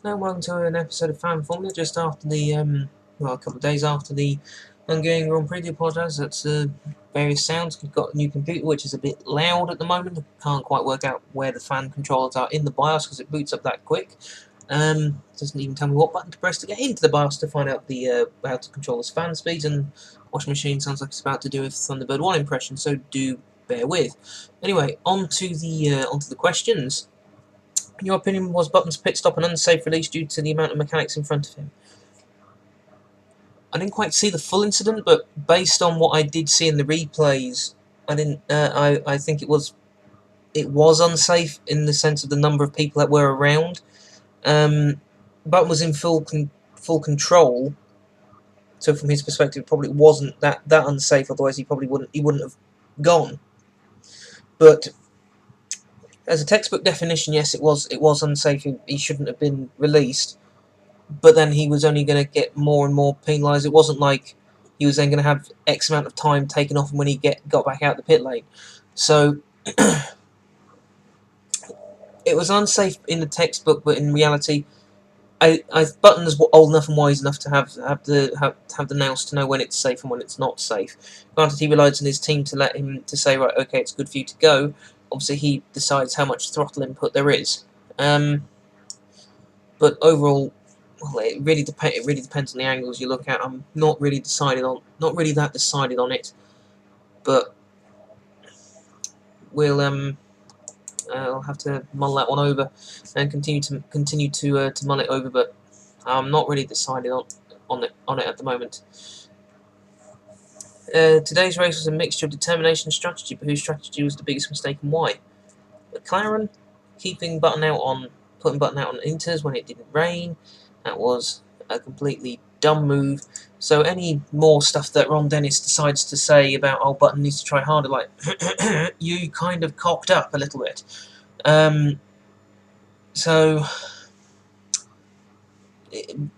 Hello, welcome to an episode of Fan Formula just after the, well, a couple of days after the Hungarian Grand Prix. I do apologise, that's various sounds. We've got a new computer which is a bit loud at the moment. I can't quite work out where the fan controllers are in the BIOS because it boots up that quick. Doesn't even tell me what button to press to get into the BIOS to find out the how to control this fan speeds, and washing machine sounds like it's about to do a Thunderbird 1 impression, so do bear with. Anyway, on to the questions. In your opinion, was Button's pit stop an unsafe release due to the amount of mechanics in front of him? I didn't quite see the full incident, but based on what I did see in the replays, I didn't. I think it was unsafe in the sense of the number of people that were around. Button was in full control, so from his perspective, it probably wasn't that unsafe. Otherwise, he wouldn't have gone. But as a textbook definition, yes, it was unsafe. He shouldn't have been released. But then he was only going to get more and more penalised. It wasn't like he was then going to have X amount of time taken off him when he got back out the pit lane. So it was unsafe in the textbook, but in reality, Button's old enough and wise enough to have the nous to know when it's safe and when it's not safe. Granted, he relies on his team to let him to say, right, okay, it's good for you to go. Obviously, he decides how much throttle input there is. But overall, well, it really depends on the angles you look at. I'm not really that decided on it, but we'll I'll have to mull that one over and continue to mull it over. But I'm not really decided on it at the moment. Today's race was a mixture of determination and strategy, but whose strategy was the biggest mistake and why? McLaren putting Button out on inters when it didn't rain. That was a completely dumb move. So any more stuff that Ron Dennis decides to say about, oh, Button needs to try harder, like, you kind of cocked up a little bit. So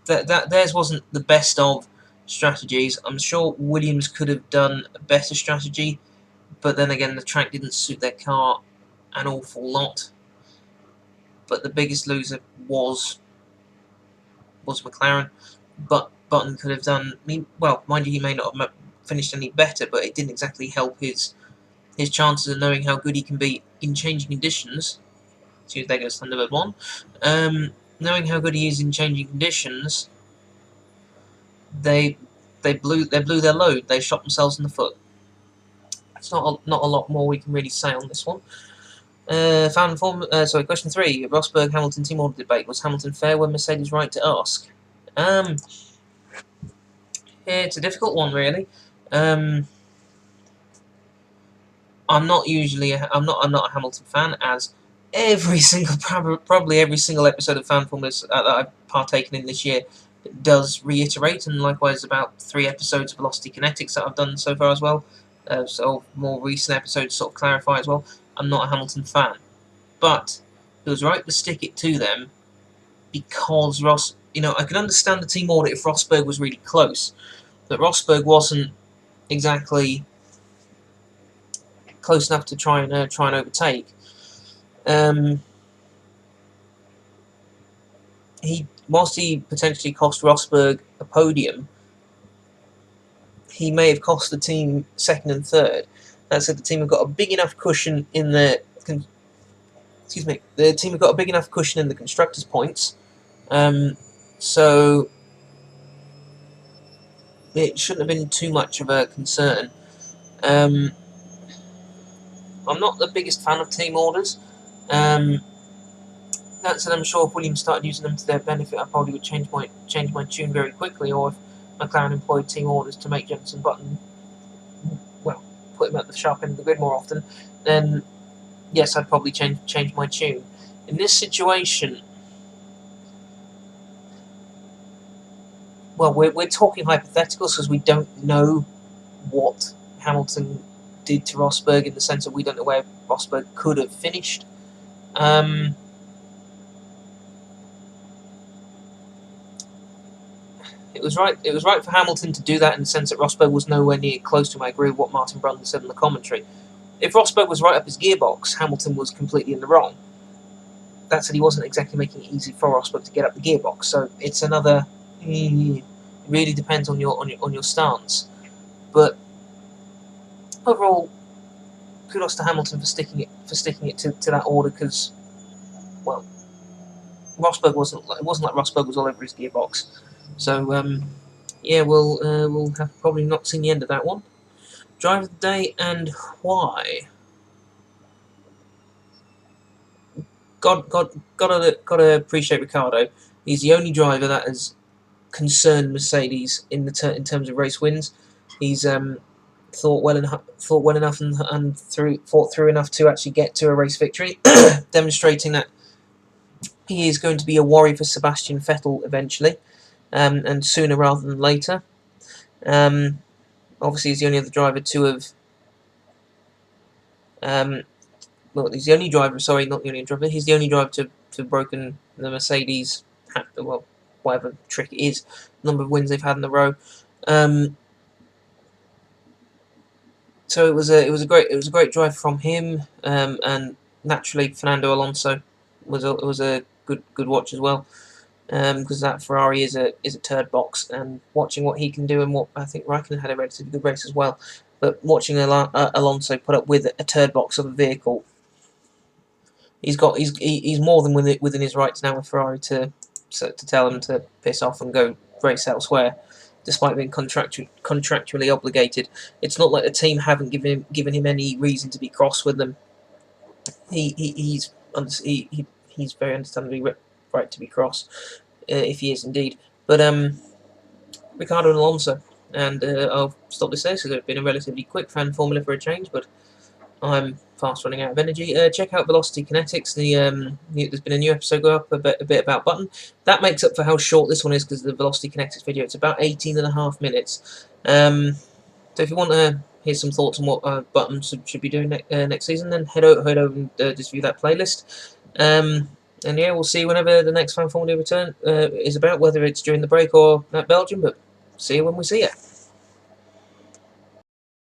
theirs wasn't the best of strategies. I'm sure Williams could have done a better strategy, but then again, the track didn't suit their car an awful lot. But the biggest loser was McLaren. But Button could have done, well, mind you, he may not have finished any better, but it didn't exactly help his chances of knowing how good he can be in changing conditions. Excuse, there goes Thunderbird 1. Knowing how good he is in changing conditions, they blew their load. They shot themselves in the foot. It's not a lot more we can really say on this one. Question 3. Rosberg Hamilton team order debate. Was Hamilton fair when Mercedes right to ask? It's a difficult one, really. I'm not a Hamilton fan, as probably every single episode of Fan Formula that I've partaken in this year does reiterate, and likewise about 3 episodes of Velocity Kinetics that I've done so far as well. So more recent episodes sort of clarify as well. I'm not a Hamilton fan, but it was right to stick it to them because I could understand the team audit if Rosberg was really close, but Rosberg wasn't exactly close enough to try and overtake. Whilst he potentially cost Rosberg a podium, he may have cost the team second and third. That said, the team have got a big enough cushion in the constructors' points, so it shouldn't have been too much of a concern. I'm not the biggest fan of team orders. That said, I'm sure if Williams started using them to their benefit, I probably would change my tune very quickly. Or if McLaren employed team orders to make Jenson Button, well, put him at the sharp end of the grid more often, then yes, I'd probably change my tune. In this situation, well, we're talking hypotheticals because we don't know what Hamilton did to Rosberg, in the sense that we don't know where Rosberg could have finished. It was right for Hamilton to do that, in the sense that Rosberg was nowhere near close to him. I agree with what Martin Brundle said in the commentary. If Rosberg was right up his gearbox, Hamilton was completely in the wrong. that said, he wasn't exactly making it easy for Rosberg to get up the gearbox. So it's another. It really depends on your stance. But overall, kudos to Hamilton for sticking it to that order, because, well, Rosberg it wasn't like Rosberg was all over his gearbox. So yeah, we'll have probably not seen the end of that one. Driver of the day and why? Gotta appreciate Ricardo. He's the only driver that has concerned Mercedes in terms of race wins. He's thought well enough and fought through enough to actually get to a race victory, demonstrating that he is going to be a worry for Sebastian Vettel eventually, and sooner rather than later. Obviously, he's the only other driver to have. Well, he's the only driver. Sorry, not the only driver. He's the only driver to have broken the Mercedes. Well, whatever trick it is, number of wins they've had in a row. So it was a great drive from him, and naturally Fernando Alonso was a good watch as well, because that Ferrari is a turd box, and watching what he can do, and what I think Raikkonen had a relatively good race as well, but watching Alonso put up with a turd box of a vehicle, he's more than within his rights now with Ferrari to tell him to piss off and go race elsewhere, despite being contractually obligated. It's not like the team haven't given him any reason to be cross with them. He's very understandably right to be cross, if he is indeed. But Ricardo and Alonso, and I'll stop this there, because it's been a relatively quick fan formula for a change, but I'm fast running out of energy. Check out Velocity Kinetics. There's been a new episode go up a bit about Button. That makes up for how short this one is, because the Velocity Kinetics video, it's about 18.5 minutes. So if you want to hear some thoughts on what Button should be doing next season, then head over and just view that playlist. And yeah, we'll see whenever the next Fan Formula return is about, whether it's during the break or at Belgium. But see you when we see it.